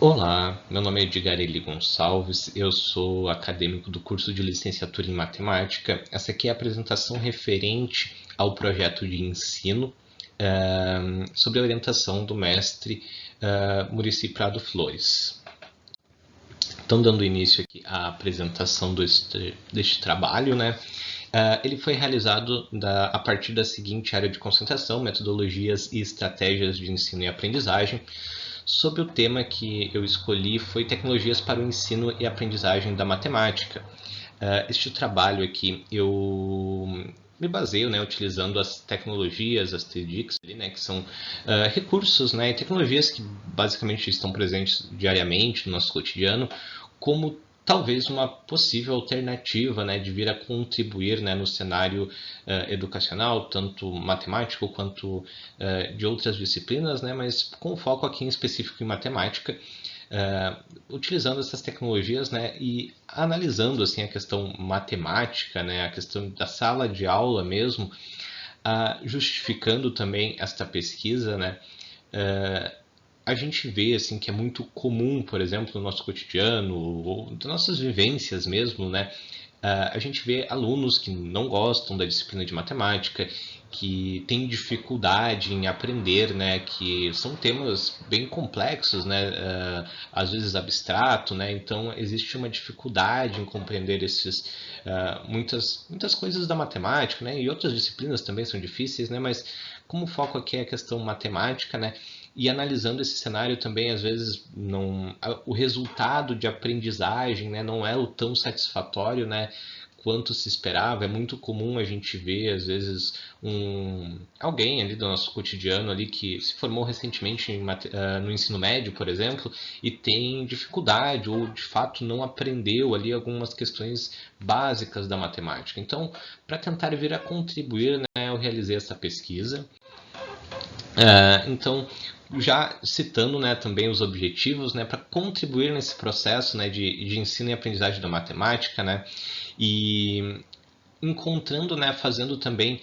Olá, meu nome é Edgarelli Gonçalves, eu sou acadêmico do curso de licenciatura em matemática. Essa aqui é a apresentação referente ao projeto de ensino sobre a orientação do mestre Muricy Prado Flores. Então, dando início aqui à apresentação deste trabalho, né? Ele foi realizado a partir da seguinte área de concentração: metodologias e estratégias de ensino e aprendizagem. Sobre o tema que eu escolhi foi tecnologias para o ensino e aprendizagem da matemática. Este trabalho aqui eu me baseio, né, utilizando as tecnologias, as TDICs, né, que são recursos, né, e tecnologias que basicamente estão presentes diariamente no nosso cotidiano, como talvez uma possível alternativa, né, de vir a contribuir, né, no cenário educacional, tanto matemático quanto de outras disciplinas, né, mas com foco aqui em específico em matemática, utilizando essas tecnologias, né, e analisando assim a questão matemática, né, a questão da sala de aula mesmo, justificando também esta pesquisa, né, a gente vê assim que é muito comum, por exemplo, no nosso cotidiano ou das nossas vivências mesmo, né? A gente vê alunos que não gostam da disciplina de matemática, que têm dificuldade em aprender, né? Que são temas bem complexos, né? Às vezes abstrato, né? Então existe uma dificuldade em compreender muitas coisas da matemática, né? E outras disciplinas também são difíceis, né? Mas como o foco aqui é a questão matemática, né? E analisando esse cenário também, às vezes, o resultado de aprendizagem, né, não é o tão satisfatório, né, quanto se esperava. É muito comum a gente ver, às vezes, alguém ali do nosso cotidiano ali que se formou recentemente no ensino médio, por exemplo, e tem dificuldade ou, de fato, não aprendeu ali algumas questões básicas da matemática. Então, para tentar vir a contribuir, né, eu realizei essa pesquisa. Então, já citando, né, também os objetivos, né, para contribuir nesse processo, né, de ensino e aprendizagem da matemática, né, e encontrando, né, fazendo também,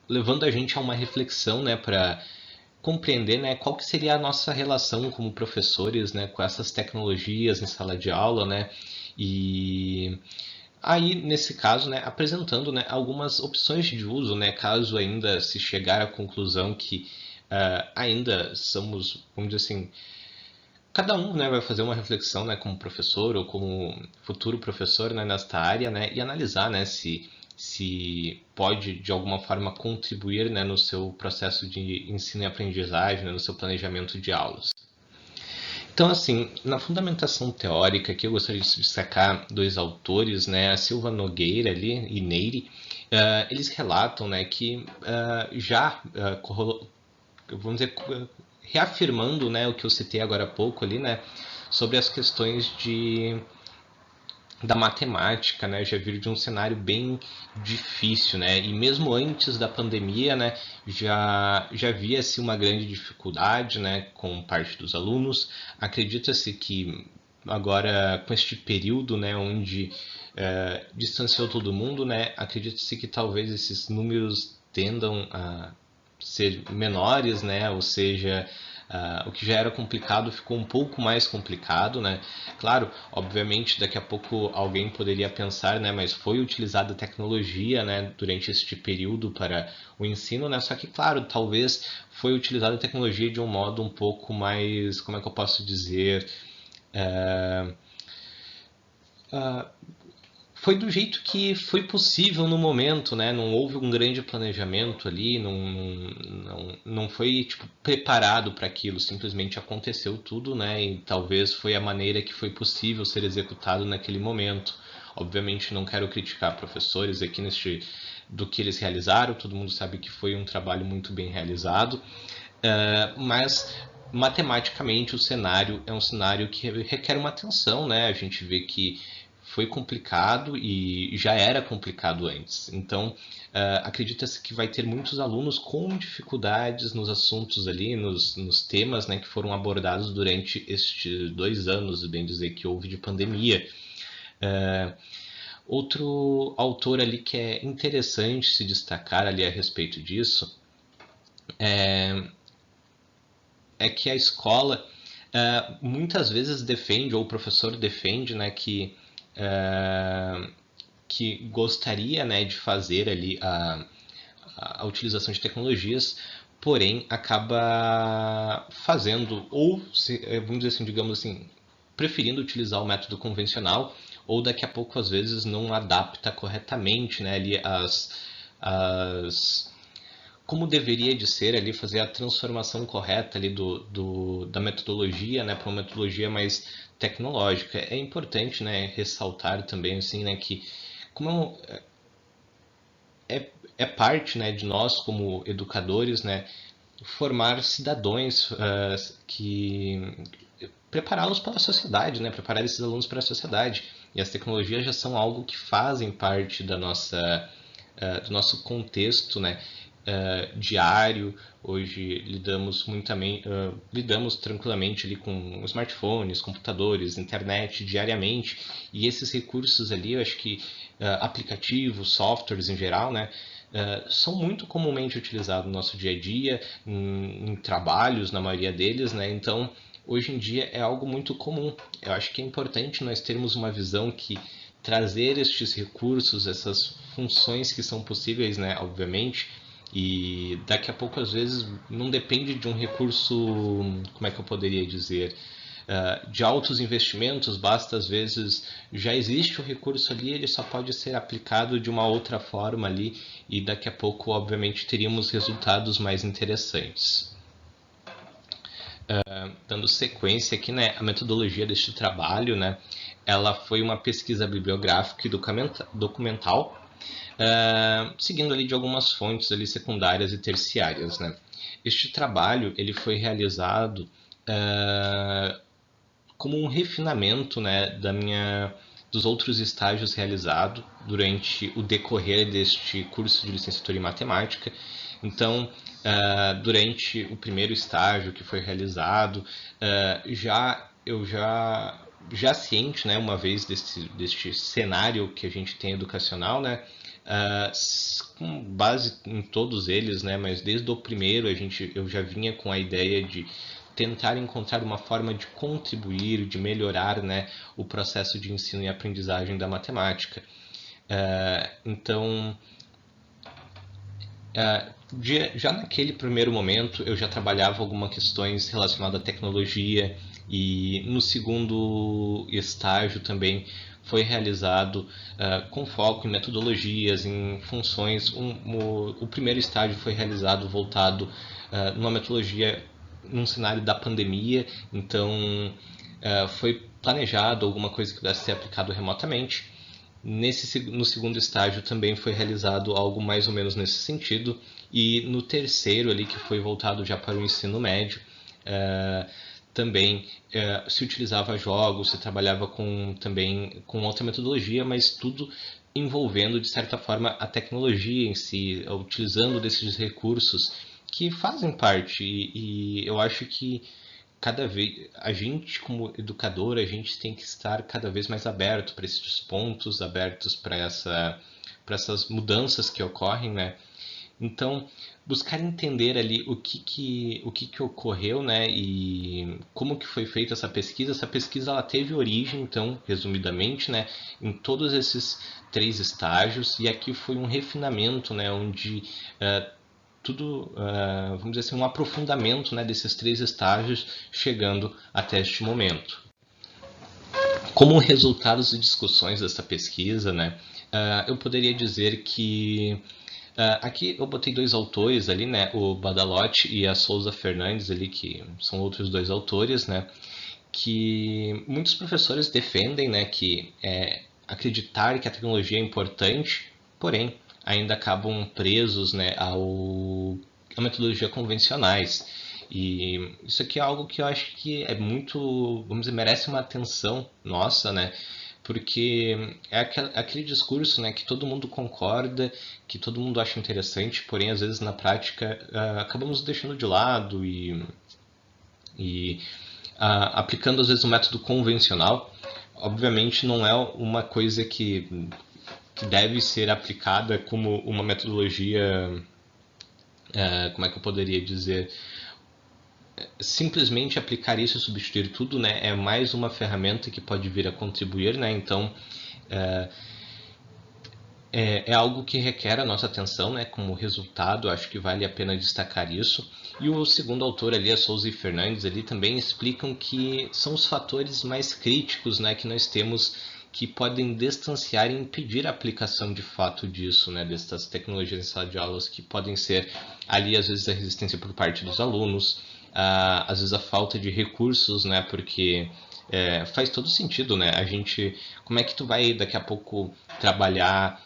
levando a gente a uma reflexão, né, para compreender, né, qual que seria a nossa relação como professores, né, com essas tecnologias em sala de aula, né, e aí, nesse caso, né, apresentando, né, algumas opções de uso, né, caso ainda se chegar à conclusão que ainda somos, vamos dizer assim, cada um, né, vai fazer uma reflexão, né, como professor ou como futuro professor, né, nesta área, né, e analisar, né, se pode de alguma forma contribuir, né, no seu processo de ensino e aprendizagem, né, no seu planejamento de aulas. Então, assim, na fundamentação teórica, aqui eu gostaria de destacar dois autores, né, a Silva Nogueira ali, e Neire. Eles relatam, né, que vamos dizer, reafirmando, né, o que eu citei agora há pouco ali, né, sobre as questões da matemática, né, já vir de um cenário bem difícil, né, e mesmo antes da pandemia, né, já via-se uma grande dificuldade, né, com parte dos alunos. Acredita-se que agora com este período, né, onde distanciou todo mundo, né, acredita-se que talvez esses números tendam a ser menores, né, ou seja, o que já era complicado ficou um pouco mais complicado, né? Claro, obviamente, daqui a pouco alguém poderia pensar, né? Mas foi utilizada tecnologia, né? Durante este período para o ensino, né? Só que, claro, talvez foi utilizada a tecnologia de um modo um pouco mais, como é que eu posso dizer? Uh, Foi do jeito que foi possível no momento, né? Não houve um grande planejamento ali, não foi tipo, preparado para aquilo, simplesmente aconteceu tudo, né? E talvez foi a maneira que foi possível ser executado naquele momento. Obviamente não quero criticar professores aqui do que eles realizaram, todo mundo sabe que foi um trabalho muito bem realizado, mas matematicamente o cenário é um cenário que requer uma atenção, né? A gente vê que foi complicado e já era complicado antes. Então, acredita-se que vai ter muitos alunos com dificuldades nos assuntos ali, nos temas, né, que foram abordados durante estes 2 anos, bem dizer, que houve de pandemia. Outro autor ali que é interessante se destacar ali a respeito disso é que a escola muitas vezes defende, ou o professor defende, né, que gostaria, né, de fazer ali a utilização de tecnologias, porém acaba fazendo, ou vamos dizer assim, digamos assim, preferindo utilizar o método convencional, ou daqui a pouco às vezes não adapta corretamente, né, ali as como deveria de ser ali, fazer a transformação correta ali da metodologia, né, para uma metodologia mais tecnológica. É importante, né, ressaltar também assim, né, que como é parte, né, de nós como educadores, né, formar cidadãos que prepará-los para a sociedade, né, preparar esses alunos para a sociedade. E as tecnologias já são algo que fazem parte da nossa do nosso contexto, né, diário. Hoje lidamos tranquilamente ali com smartphones, computadores, internet diariamente, e esses recursos ali, eu acho que aplicativos, softwares em geral, né, são muito comumente utilizados no nosso dia a dia, em trabalhos, na maioria deles, né? Então, hoje em dia é algo muito comum. Eu acho que é importante nós termos uma visão que trazer estes recursos, essas funções que são possíveis, né, obviamente, e daqui a pouco às vezes não depende de um recurso, como é que eu poderia dizer, de altos investimentos, basta às vezes já existe o recurso ali, ele só pode ser aplicado de uma outra forma ali e daqui a pouco obviamente teríamos resultados mais interessantes. Dando sequência aqui, né, a metodologia deste trabalho, né, ela foi uma pesquisa bibliográfica e documental, seguindo ali de algumas fontes ali secundárias e terciárias, né. Este trabalho ele foi realizado como um refinamento, né, dos outros estágios realizados durante o decorrer deste curso de licenciatura em matemática. Então, durante o primeiro estágio que foi realizado, eu já ciente, né, uma vez deste cenário que a gente tem educacional, né, com base em todos eles, né, mas desde o primeiro eu já vinha com a ideia de tentar encontrar uma forma de contribuir, de melhorar, né, o processo de ensino e aprendizagem da matemática. Então, já naquele primeiro momento eu já trabalhava algumas questões relacionadas à tecnologia, e no segundo estágio também foi realizado com foco em metodologias, em funções. O primeiro estágio foi realizado voltado numa metodologia num cenário da pandemia, então foi planejado alguma coisa que pudesse ser aplicado remotamente. No segundo estágio também foi realizado algo mais ou menos nesse sentido, e no terceiro ali, que foi voltado já para o ensino médio, também se utilizava jogos, se trabalhava também com outra metodologia, mas tudo envolvendo de certa forma a tecnologia em si, utilizando desses recursos que fazem parte, e eu acho que cada vez a gente como educador, a gente tem que estar cada vez mais aberto para esses pontos, abertos para essas mudanças que ocorrem, né? Então, buscar entender ali o que ocorreu, né, e como que foi feita essa pesquisa. Essa pesquisa ela teve origem, então, resumidamente, né, em todos esses três estágios, e aqui foi um refinamento, né, onde vamos dizer assim, um aprofundamento, né, desses três estágios, chegando até este momento. Como resultados de discussões dessa pesquisa, né, eu poderia dizer que aqui eu botei dois autores ali, né, o Badalotti e a Souza Fernandes ali, que são outros dois autores, né, que muitos professores defendem, né, que acreditar que a tecnologia é importante, porém ainda acabam presos, né, à metodologia convencionais. E isso aqui é algo que eu acho que é muito, vamos dizer, merece uma atenção nossa, né? Porque é aquele discurso, né, que todo mundo concorda, que todo mundo acha interessante, porém às vezes na prática acabamos deixando de lado e aplicando às vezes um método convencional. Obviamente não é uma coisa que deve ser aplicada como uma metodologia, como é que eu poderia dizer, simplesmente aplicar isso e substituir tudo, né, é mais uma ferramenta que pode vir a contribuir, né, então é algo que requer a nossa atenção, né, como resultado, acho que vale a pena destacar isso. E o segundo autor ali, a Souza e Fernandes, ali também explicam que são os fatores mais críticos, né, que nós temos que podem distanciar e impedir a aplicação de fato disso, né, dessas tecnologias em sala de aulas, que podem ser ali às vezes a resistência por parte dos alunos, às vezes a falta de recursos, né, porque faz todo sentido, né, como é que tu vai daqui a pouco trabalhar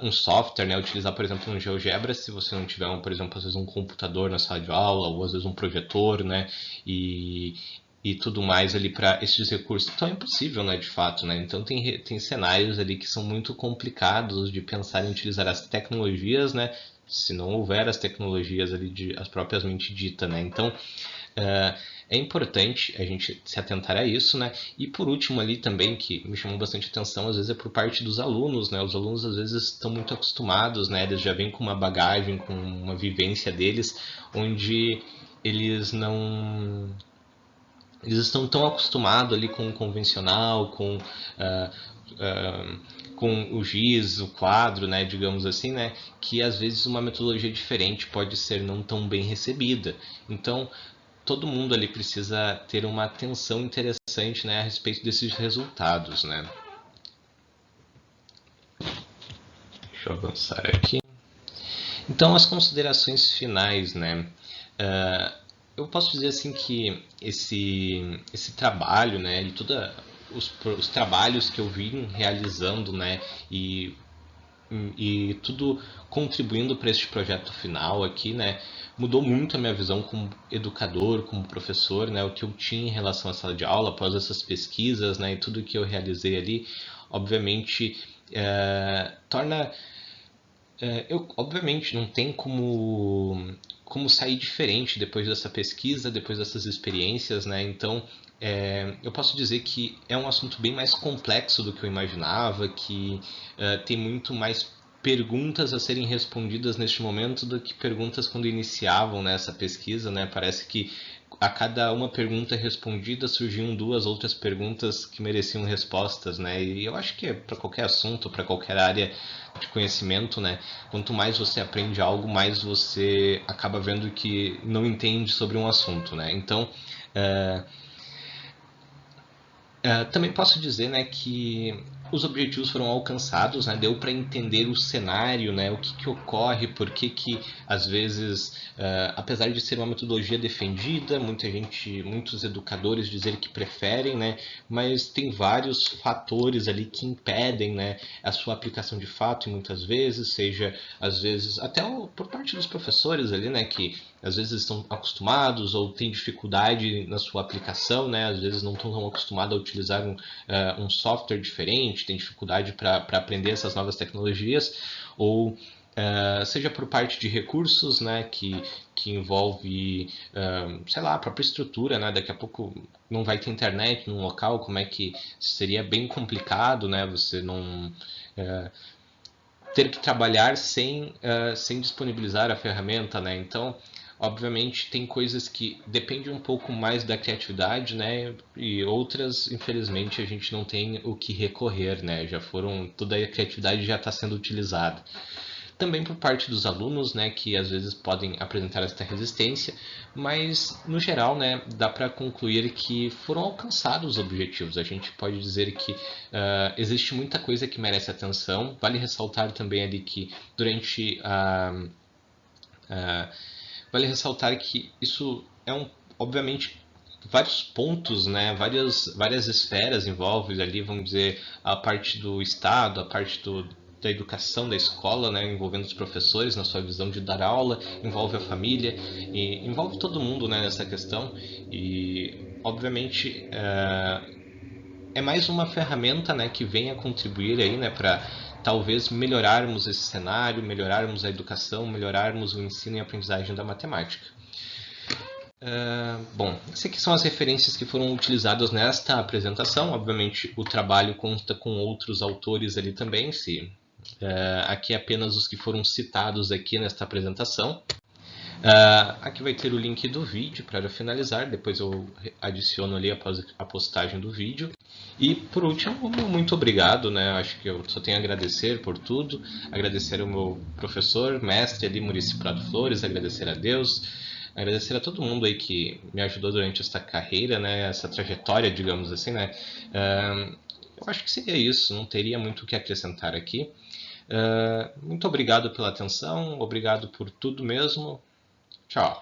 um software, né, utilizar, por exemplo, um GeoGebra, se você não tiver, por exemplo, às vezes um computador na sala de aula, ou às vezes um projetor, né, e tudo mais ali para esses recursos. Então é impossível, né, de fato, né? Então tem cenários ali que são muito complicados de pensar em utilizar as tecnologias, né, se não houver as tecnologias ali as propriamente dita, né? Então é importante a gente se atentar a isso, né? E por último ali também, que me chamou bastante atenção, às vezes é por parte dos alunos, né? Os alunos às vezes estão muito acostumados, né? Eles já vêm com uma bagagem, com uma vivência deles, onde eles não... Eles estão tão acostumados ali com o convencional, com o giz, o quadro, né, digamos assim, né, que às vezes uma metodologia diferente pode ser não tão bem recebida. Então, todo mundo ali precisa ter uma atenção interessante, né, a respeito desses resultados, né. Deixa eu avançar aqui. Então, as considerações finais, né. Eu posso dizer assim que esse trabalho, né, e todos os trabalhos que eu vim realizando, né, e tudo contribuindo para este projeto final aqui, né, mudou muito a minha visão como educador, como professor, né, o que eu tinha em relação à sala de aula após essas pesquisas, né, e tudo que eu realizei ali, obviamente, torna eu, obviamente, não tem como sair diferente depois dessa pesquisa, depois dessas experiências, né? Então, eu posso dizer que é um assunto bem mais complexo do que eu imaginava, que tem muito mais perguntas a serem respondidas neste momento do que perguntas quando iniciavam, né, essa pesquisa, né? Parece que a cada uma pergunta respondida surgiam duas outras perguntas que mereciam respostas, né? E eu acho que é para qualquer assunto, para qualquer área de conhecimento, né? Quanto mais você aprende algo, mais você acaba vendo que não entende sobre um assunto, né? Então, também posso dizer, né, que os objetivos foram alcançados, né, deu para entender o cenário, né, o que ocorre, por que às vezes, apesar de ser uma metodologia defendida, muitos educadores dizem que preferem, né, mas tem vários fatores ali que impedem, né, a sua aplicação de fato, e muitas vezes, seja às vezes até por parte dos professores ali, né, que às vezes estão acostumados ou têm dificuldade na sua aplicação, né? Às vezes não estão tão acostumados a utilizar um software diferente, têm dificuldade para aprender essas novas tecnologias, ou seja por parte de recursos, né, que envolve, sei lá, a própria estrutura, né, daqui a pouco não vai ter internet num local, como é que seria bem complicado, né, você não ter que trabalhar sem disponibilizar a ferramenta, né, então obviamente tem coisas que dependem um pouco mais da criatividade, né? E outras, infelizmente, a gente não tem o que recorrer, né? Toda a criatividade já está sendo utilizada. Também por parte dos alunos, né, que às vezes podem apresentar esta resistência, mas no geral, né, dá para concluir que foram alcançados os objetivos. A gente pode dizer que existe muita coisa que merece atenção. Vale ressaltar também ali que durante vale ressaltar que isso obviamente, vários pontos, né, várias esferas envolvem ali, vamos dizer, a parte do Estado, a parte da educação, da escola, né, envolvendo os professores na sua visão de dar aula, envolve a família, e envolve todo mundo, né, nessa questão, e obviamente é mais uma ferramenta, né, que vem a contribuir aí, né, para talvez melhorarmos esse cenário, melhorarmos a educação, melhorarmos o ensino e aprendizagem da matemática. Bom, essas aqui são as referências que foram utilizadas nesta apresentação. Obviamente, o trabalho consta com outros autores ali também. Aqui apenas os que foram citados aqui nesta apresentação. Aqui vai ter o link do vídeo para finalizar, depois eu adiciono ali após a postagem do vídeo. E por último, muito obrigado, né? Acho que eu só tenho a agradecer por tudo, agradecer ao meu professor, mestre ali, Muricy Prado Flores, agradecer a Deus, agradecer a todo mundo aí que me ajudou durante esta carreira, né? Essa trajetória, digamos assim, né? Eu acho que seria isso, não teria muito o que acrescentar aqui. Muito obrigado pela atenção, obrigado por tudo mesmo. Tchau.